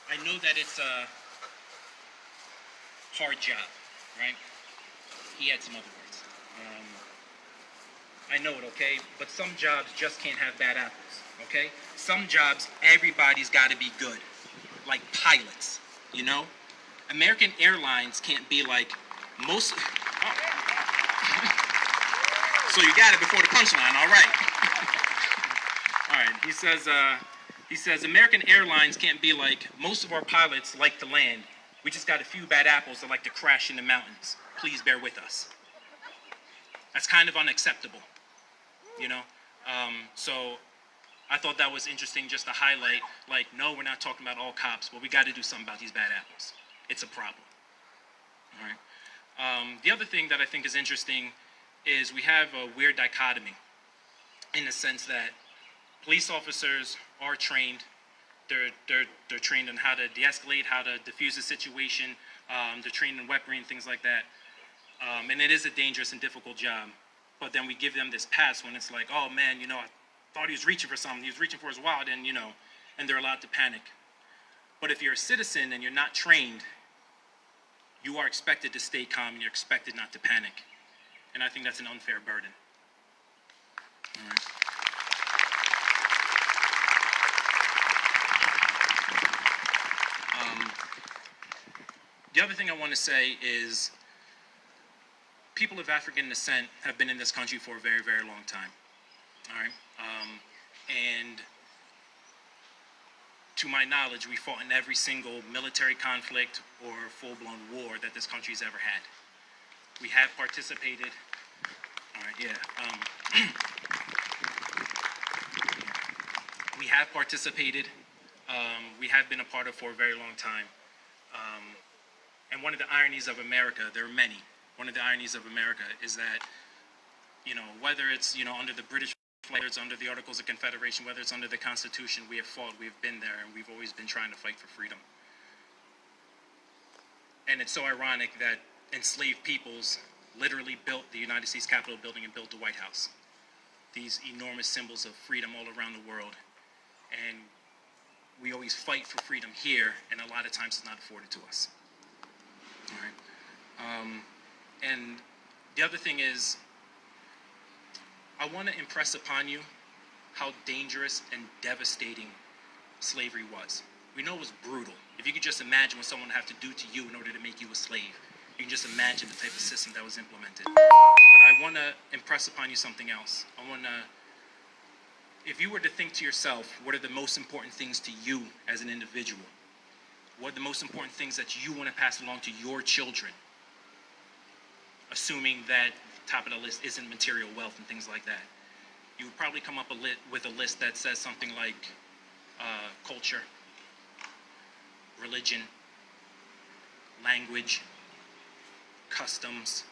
I know that it's a hard job, right? He had some other words. I know it, okay? But some jobs just can't have bad apples, okay? Some jobs, everybody's got to be good. Like pilots, you know? American Airlines can't be like most... Oh. So you got it before the punchline, all right. All right, he says, American Airlines can't be like most of our pilots like to land. We just got a few bad apples that like to crash in the mountains. Please bear with us. That's kind of unacceptable, you know? So I thought that was interesting just to highlight, like, no, we're not talking about all cops, but we got to do something about these bad apples. It's a problem, all right? The other thing that I think is interesting is we have a weird dichotomy in the sense that police officers are trained. They're trained on how to de-escalate, how to defuse a situation. They're trained in weaponry and things like that. And it is a dangerous and difficult job. But then we give them this pass when it's like, oh man, you know, I thought he was reaching for something. He was reaching for his wallet, and you know, and they're allowed to panic. But if you're a citizen and you're not trained, you are expected to stay calm and you're expected not to panic. And I think that's an unfair burden. All right. The other thing I want to say is people of African descent have been in this country for a very, very long time. All right. And to my knowledge, we fought in every single military conflict or full-blown war that this country's ever had. We have participated. All right, yeah. We have participated. We have been a part of for a very long time. And one of the ironies of America, there are many. One of the ironies of America is that, you know, whether it's, you know, under the British, whether it's under the Articles of Confederation, whether it's under the Constitution, we have fought, we've been there, and we've always been trying to fight for freedom. And it's so ironic that enslaved peoples literally built the United States Capitol building and built the White House. These enormous symbols of freedom all around the world. And we always fight for freedom here, and a lot of times it's not afforded to us. All right. And the other thing is, I want to impress upon you how dangerous and devastating slavery was. We know it was brutal. If you could just imagine what someone would have to do to you in order to make you a slave, you can just imagine the type of system that was implemented. But I want to impress upon you something else. If you were to think to yourself, what are the most important things to you as an individual? What are the most important things that you want to pass along to your children? Assuming that top of the list isn't material wealth and things like that. You would probably come up with a list that says something like culture, religion, language, customs,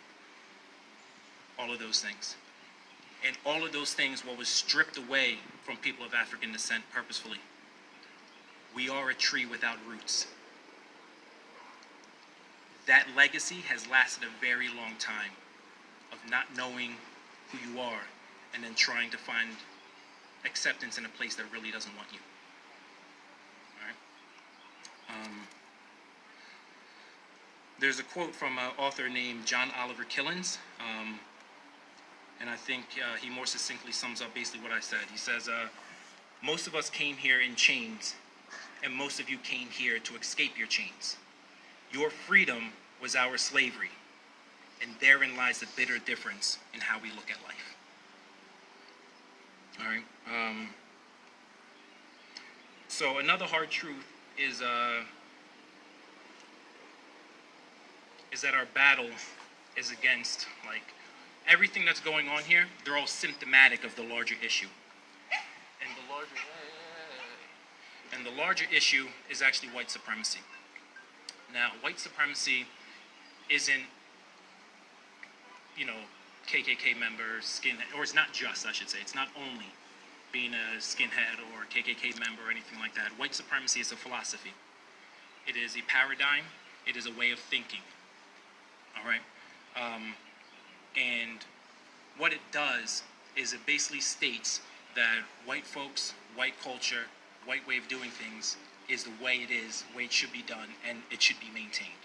all of those things. And all of those things, what was stripped away from people of African descent purposefully. We are a tree without roots. That legacy has lasted a very long time of not knowing who you are and then trying to find acceptance in a place that really doesn't want you. All right? There's a quote from an author named John Oliver Killens, and I think he more succinctly sums up basically what I said. He says, most of us came here in chains, and most of you came here to escape your chains. Your freedom was our slavery, and therein lies the bitter difference in how we look at life. All right. So another hard truth is that our battle is against, like, everything that's going on here. They're all symptomatic of the larger issue, and the larger issue is actually white supremacy. Now, white supremacy isn't, you know, KKK member, skinhead, or it's not just, I should say, it's not only being a skinhead or KKK member or anything like that. White supremacy is a philosophy. It is a paradigm. It is a way of thinking. All right? And what it does is it basically states that white folks, white culture, white way of doing things is the way it is, the way it should be done, and it should be maintained.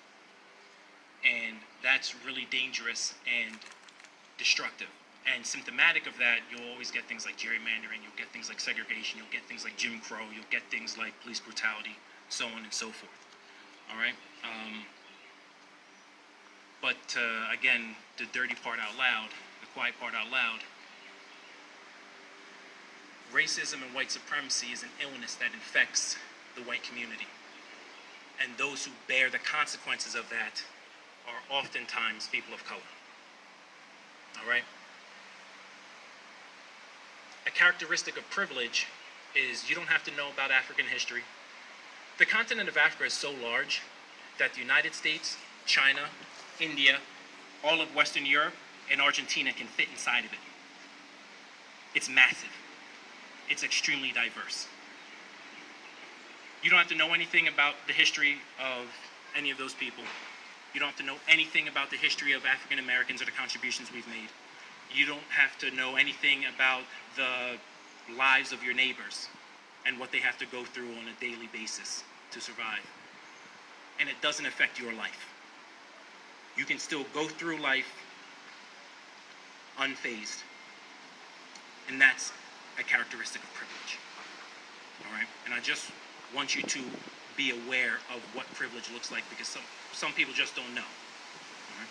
And that's really dangerous and destructive. And symptomatic of that, you'll always get things like gerrymandering, you'll get things like segregation, you'll get things like Jim Crow, you'll get things like police brutality, so on and so forth. All right? But again, the dirty part out loud, the quiet part out loud, racism and white supremacy is an illness that infects the white community. And those who bear the consequences of that are oftentimes people of color. All right? A characteristic of privilege is you don't have to know about African history. The continent of Africa is so large that the United States, China, India, all of Western Europe, and Argentina can fit inside of it. It's massive. It's extremely diverse. You don't have to know anything about the history of any of those people. You don't have to know anything about the history of African Americans or the contributions we've made. You don't have to know anything about the lives of your neighbors and what they have to go through on a daily basis to survive. And it doesn't affect your life. You can still go through life unfazed. And that's a characteristic of privilege. All right? And I just want you to be aware of what privilege looks like, because some people just don't know. All right?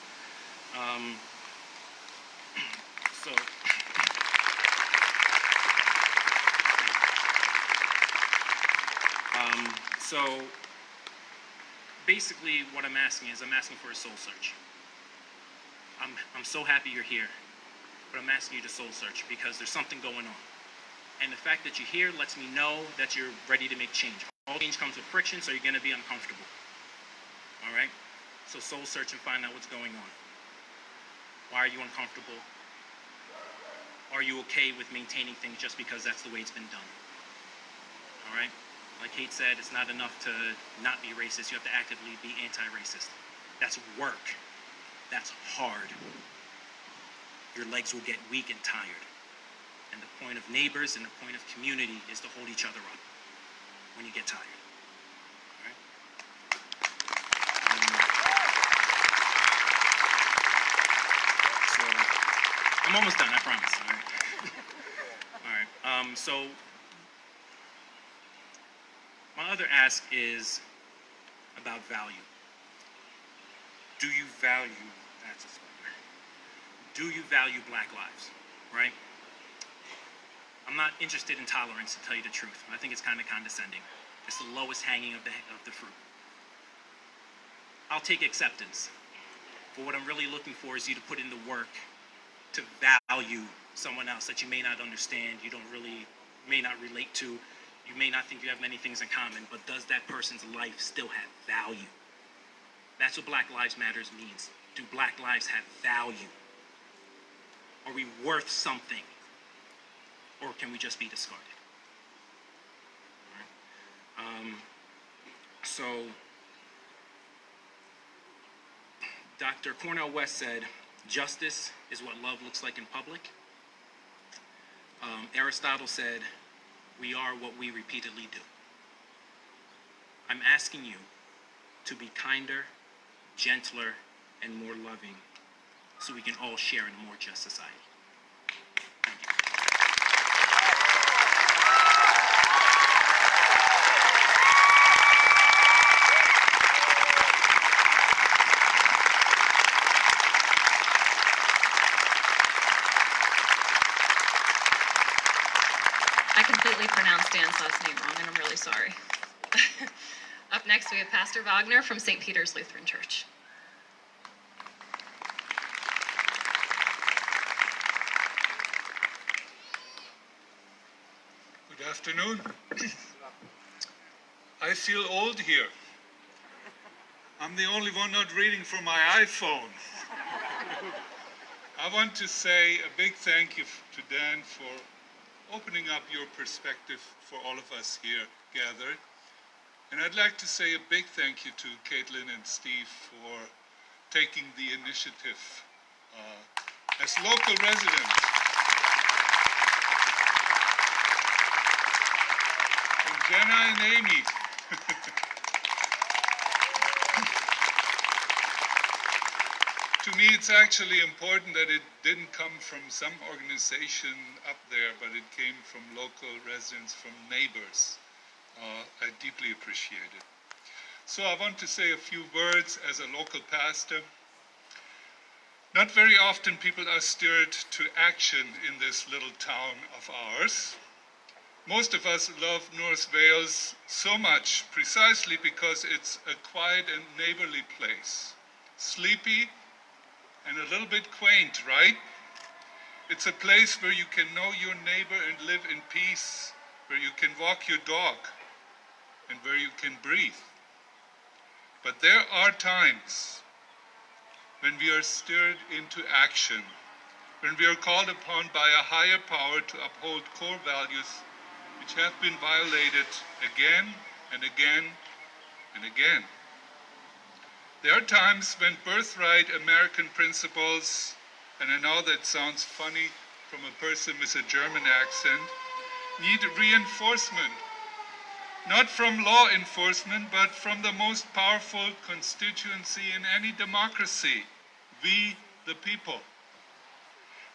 So basically what I'm asking is, I'm asking for a soul search. I'm so happy you're here, but I'm asking you to soul search because there's something going on. And the fact that you're here lets me know that you're ready to make change. All change comes with friction, so you're going to be uncomfortable. All right? So soul search and find out what's going on. Why are you uncomfortable? Are you okay with maintaining things just because that's the way it's been done? All right? Like Kate said, it's not enough to not be racist. You have to actively be anti-racist. That's work. That's hard. Your legs will get weak and tired. And the point of neighbors and the point of community is to hold each other up when you get tired. All right? So I'm almost done, I promise. All right. All right. So my other ask is about value. Do you value, that's a spoiler. Do you value Black lives, right? I'm not interested in tolerance, to tell you the truth. I think it's kind of condescending. It's the lowest hanging of the fruit. I'll take acceptance. But what I'm really looking for is you to put in the work to value someone else that you may not understand, may not relate to. You may not think you have many things in common, but does that person's life still have value? That's what Black Lives Matters means. Do Black lives have value? Are we worth something? Or can we just be discarded? All right. So Dr. Cornel West said, justice is what love looks like in public. Aristotle said, we are what we repeatedly do. I'm asking you to be kinder, gentler, and more loving so we can all share in a more just society. Thank you. I completely pronounced Dan's last name wrong, and I'm really sorry. Up next, we have Pastor Wagner from St. Peter's Lutheran Church. Good afternoon. I feel old here. I'm the only one not reading from my iPhone. I want to say a big thank you to Dan for opening up your perspective for all of us here gathered. And I'd like to say a big thank you to Caitlin and Steve for taking the initiative as local residents. And Jenna and Amy To me, it's actually important that it didn't come from some organization up there, but it came from local residents, from neighbors. I deeply appreciate it. So I want to say a few words as a local pastor. Not very often people are stirred to action in this little town of ours. Most of us love North Wales so much precisely because it's a quiet and neighborly place. Sleepy and a little bit quaint, right? It's a place where you can know your neighbor and live in peace, where you can walk your dog and where you can breathe. But there are times when we are stirred into action, when we are called upon by a higher power to uphold core values which have been violated again and again and again. There are times when birthright American principles, and I know that sounds funny from a person with a German accent, need reinforcement. Not from law enforcement, but from the most powerful constituency in any democracy, we the people.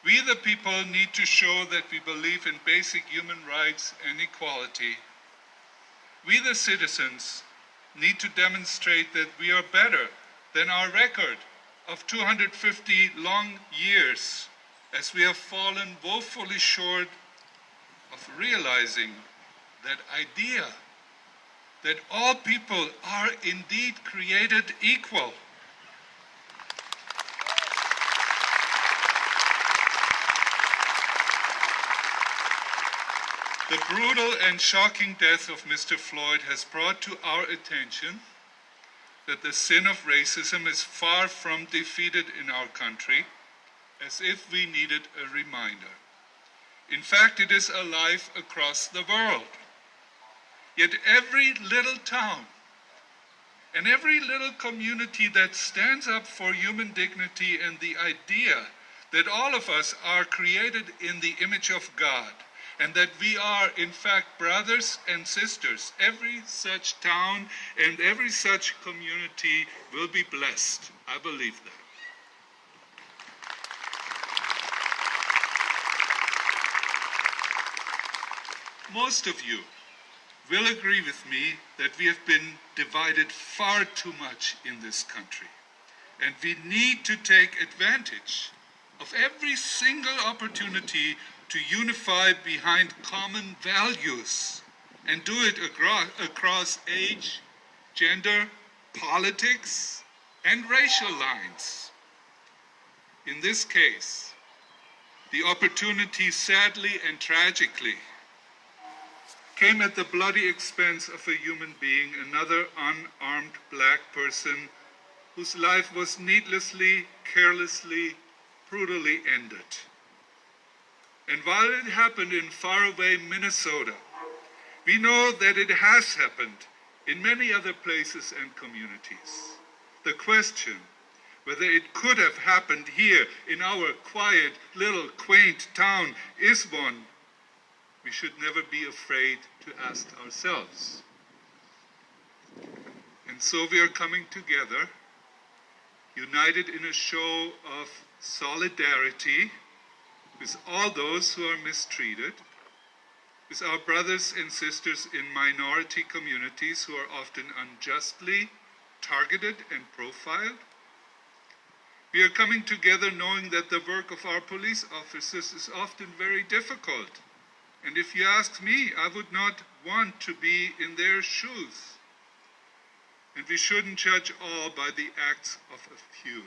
We the people need to show that we believe in basic human rights and equality. We the citizens need to demonstrate that we are better than our record of 250 long years, as we have fallen woefully short of realizing that idea that all people are indeed created equal. The brutal and shocking death of Mr. Floyd has brought to our attention that the sin of racism is far from defeated in our country, as if we needed a reminder. In fact, it is alive across the world. Yet every little town and every little community that stands up for human dignity and the idea that all of us are created in the image of God and that we are in fact brothers and sisters, every such town and every such community will be blessed. I believe that. Most of you will agree with me that we have been divided far too much in this country. And we need to take advantage of every single opportunity to unify behind common values and do it across age, gender, politics, and racial lines. In this case, the opportunity, sadly and tragically, came at the bloody expense of a human being, another unarmed black person whose life was needlessly, carelessly, brutally ended. And while it happened in faraway Minnesota, we know that it has happened in many other places and communities. The question whether it could have happened here in our quiet, little, quaint town is one we should never be afraid to ask ourselves. And so we are coming together, united in a show of solidarity with all those who are mistreated, with our brothers and sisters in minority communities who are often unjustly targeted and profiled. We are coming together knowing that the work of our police officers is often very difficult. And if you ask me, I would not want to be in their shoes. And we shouldn't judge all by the acts of a few.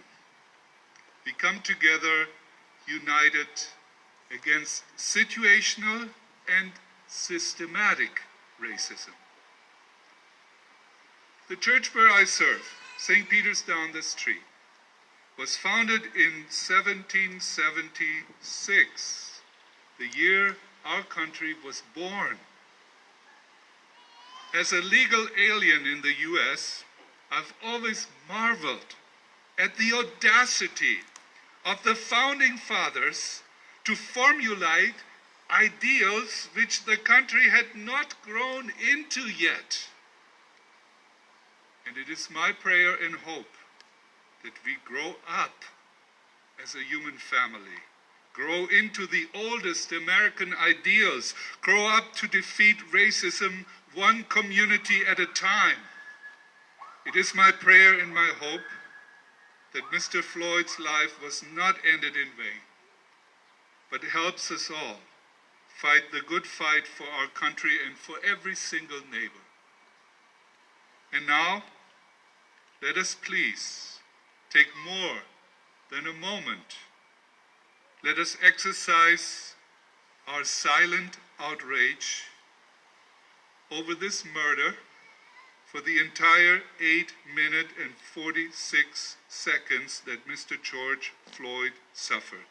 We come together united against situational and systematic racism. The church where I serve, St. Peter's down the street, was founded in 1776, the year our country was born. As a legal alien in the US, I've always marveled at the audacity of the founding fathers to formulate ideals which the country had not grown into yet. And it is my prayer and hope that we grow up as a human family, grow into the oldest American ideals, grow up to defeat racism one community at a time. It is my prayer and my hope that Mr. Floyd's life was not ended in vain, but helps us all fight the good fight for our country and for every single neighbor. And now, let us please take more than a moment. Let us exercise our silent outrage over this murder for the entire 8 minutes and 46 seconds that Mr. George Floyd suffered.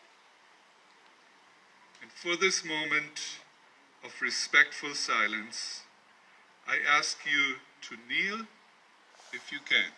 And for this moment of respectful silence, I ask you to kneel if you can.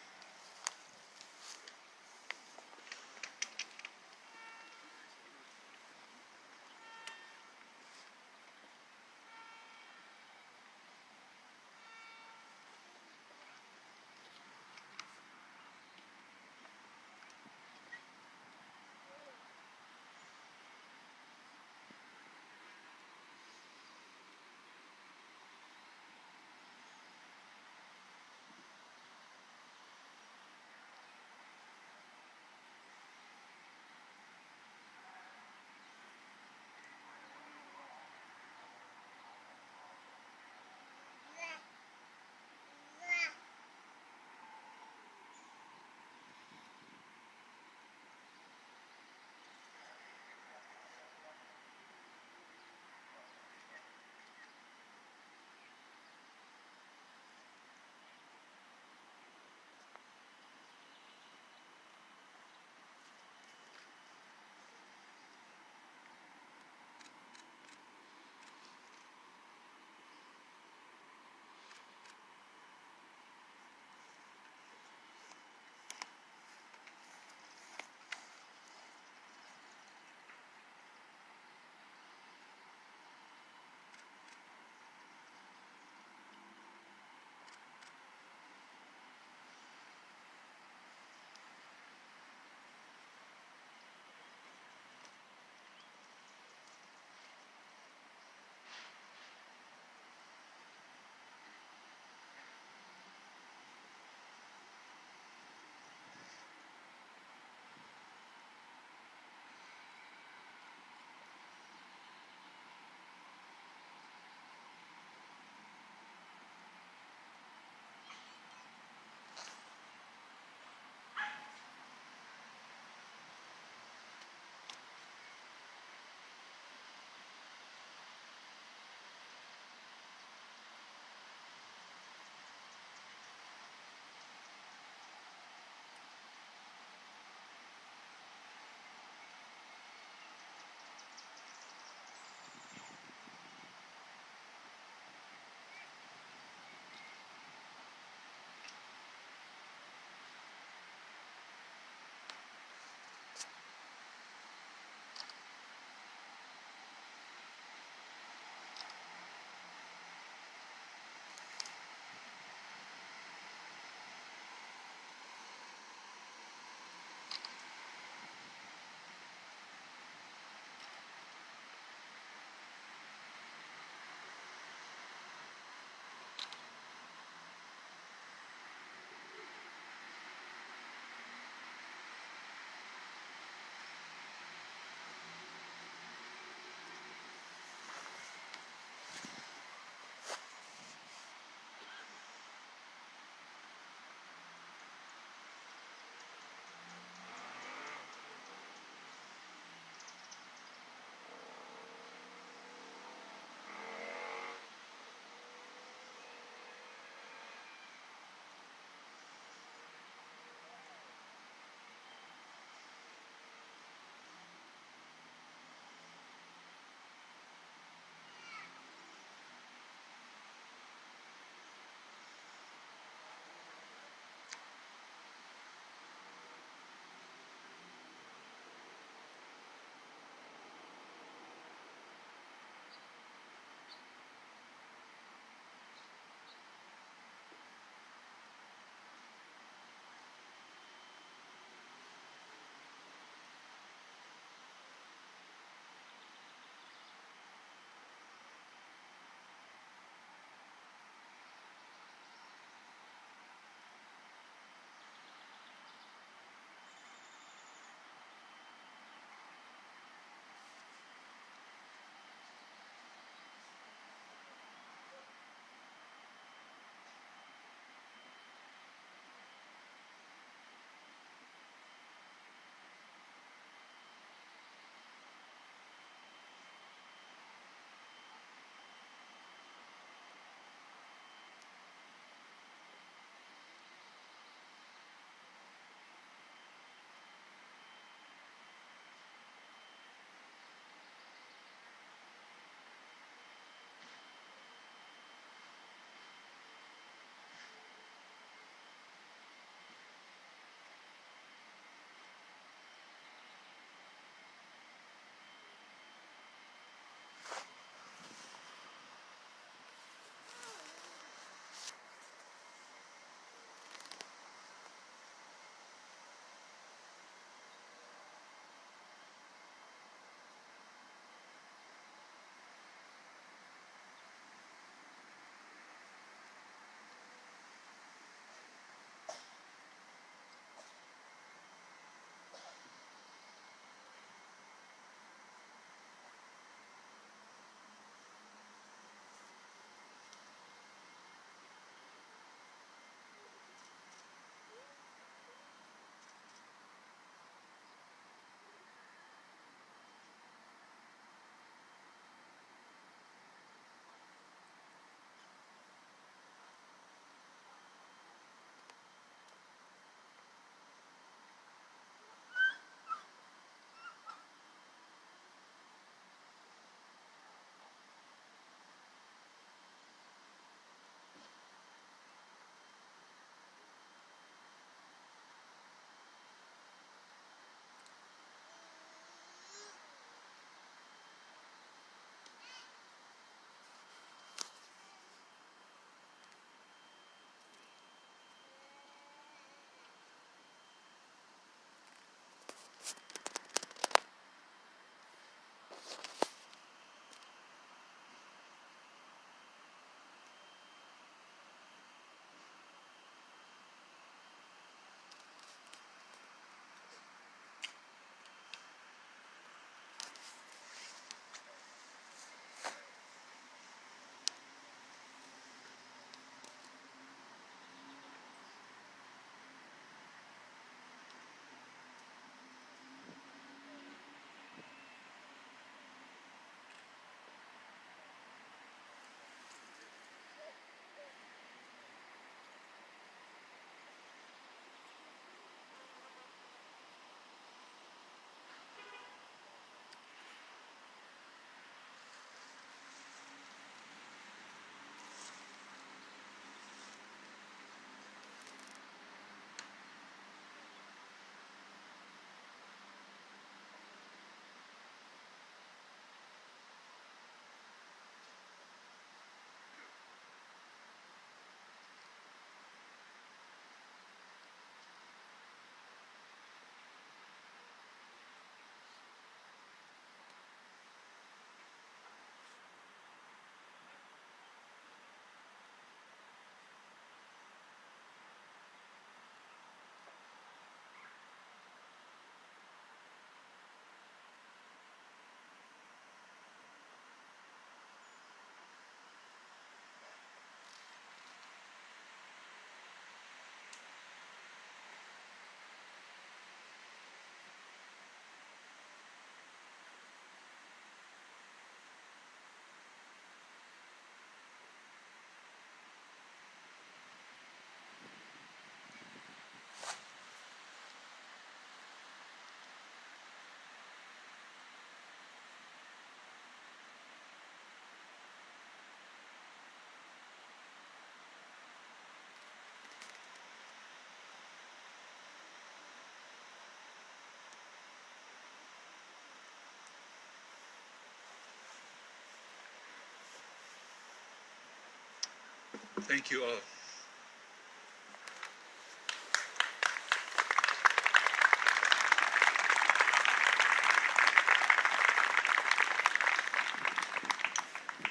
Thank you all.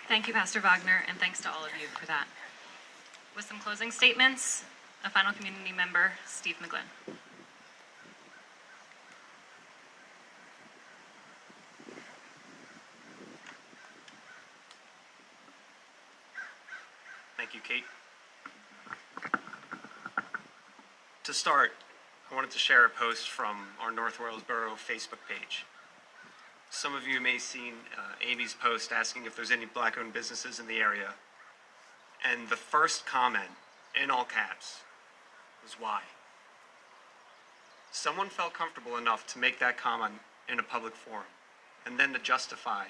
Thank you, Pastor Wagner, and thanks to all of you for that. With some closing statements, a final community member, Steve McGlynn. Thank you, Kate. To start, I wanted to share a post from our North Wales-Borough Facebook page. Some of you may have seen Amy's post asking if there's any Black-owned businesses in the area. And the first comment, in all caps, was why. Someone felt comfortable enough to make that comment in a public forum, and then to justify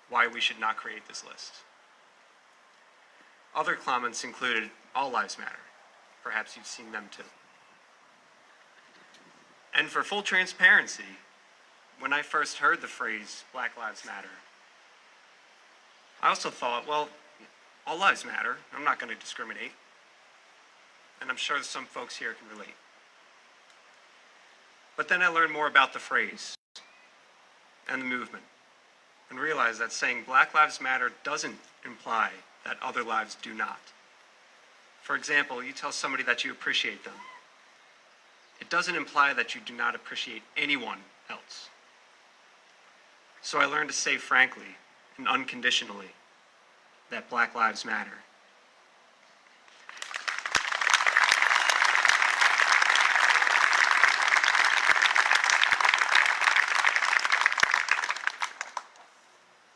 why we should not create this list. Other comments included All Lives Matter. Perhaps you've seen them too. And for full transparency, when I first heard the phrase Black Lives Matter, I also thought, well, all lives matter. I'm not going to discriminate. And I'm sure some folks here can relate. But then I learned more about the phrase and the movement and realized that saying Black Lives Matter doesn't imply that other lives do not. For example, you tell somebody that you appreciate them. It doesn't imply that you do not appreciate anyone else. So I learned to say frankly and unconditionally that Black Lives Matter.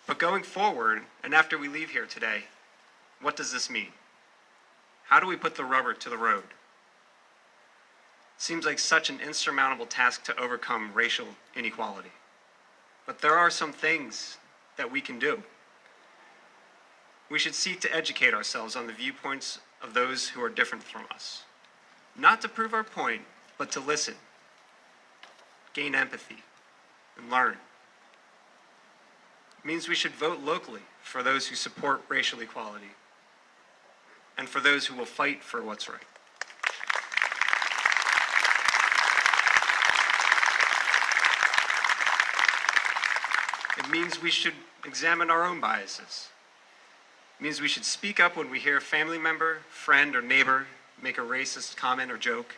But going forward, and after we leave here today, what does this mean? How do we put the rubber to the road? Seems like such an insurmountable task to overcome racial inequality. But there are some things that we can do. We should seek to educate ourselves on the viewpoints of those who are different from us. Not to prove our point, but to listen, gain empathy, and learn. It means we should vote locally for those who support racial equality and for those who will fight for what's right. It means we should examine our own biases. It means we should speak up when we hear a family member, friend, or neighbor make a racist comment or joke.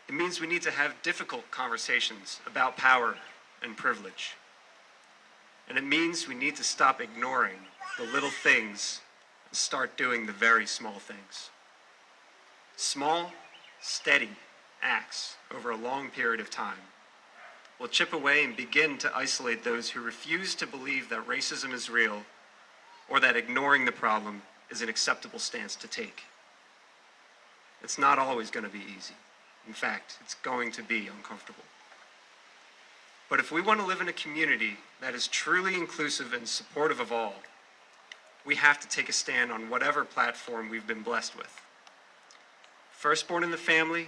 It means we need to have difficult conversations about power and privilege. And it means we need to stop ignoring the little things and start doing the very small things. Small, steady acts over a long period of time will chip away and begin to isolate those who refuse to believe that racism is real or that ignoring the problem is an acceptable stance to take. It's not always going to be easy. In fact, it's going to be uncomfortable. But if we want to live in a community that is truly inclusive and supportive of all, we have to take a stand on whatever platform we've been blessed with. Firstborn in the family,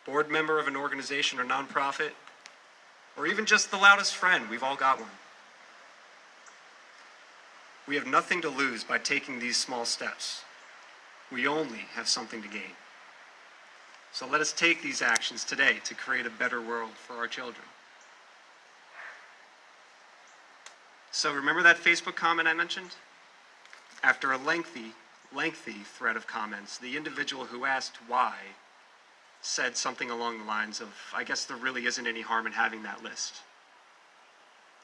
board member of an organization or nonprofit, or even just the loudest friend, we've all got one. We have nothing to lose by taking these small steps. We only have something to gain. So let us take these actions today to create a better world for our children. So remember that Facebook comment I mentioned? After a lengthy thread of comments, the individual who asked why said something along the lines of, I guess there really isn't any harm in having that list.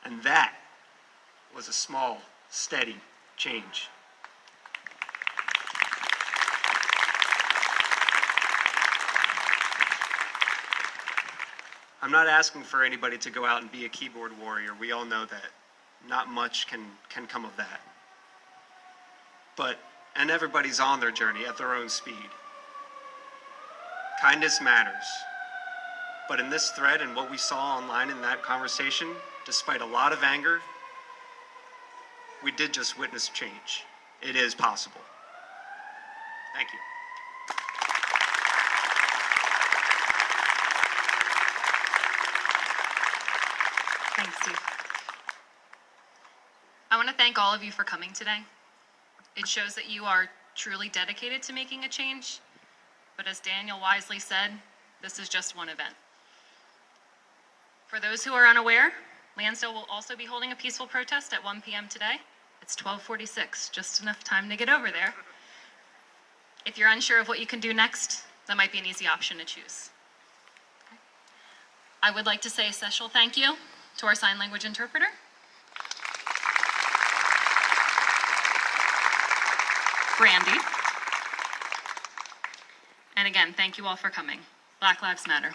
And that was a small, steady change. I'm not asking for anybody to go out and be a keyboard warrior. We all know that not much can come of that. And everybody's on their journey at their own speed. Kindness matters. But in this thread and what we saw online in that conversation, despite a lot of anger, we did just witness change. It is possible. Thank you. Thanks, Steve. I want to thank all of you for coming today. It shows that you are truly dedicated to making a change. But as Daniel wisely said, this is just one event. For those who are unaware, Lansdale will also be holding a peaceful protest at 1 p.m. today. It's 12:46, just enough time to get over there. If you're unsure of what you can do next, that might be an easy option to choose. Okay. I would like to say a special thank you to our sign language interpreter. Brandy. And again, thank you all for coming. Black Lives Matter.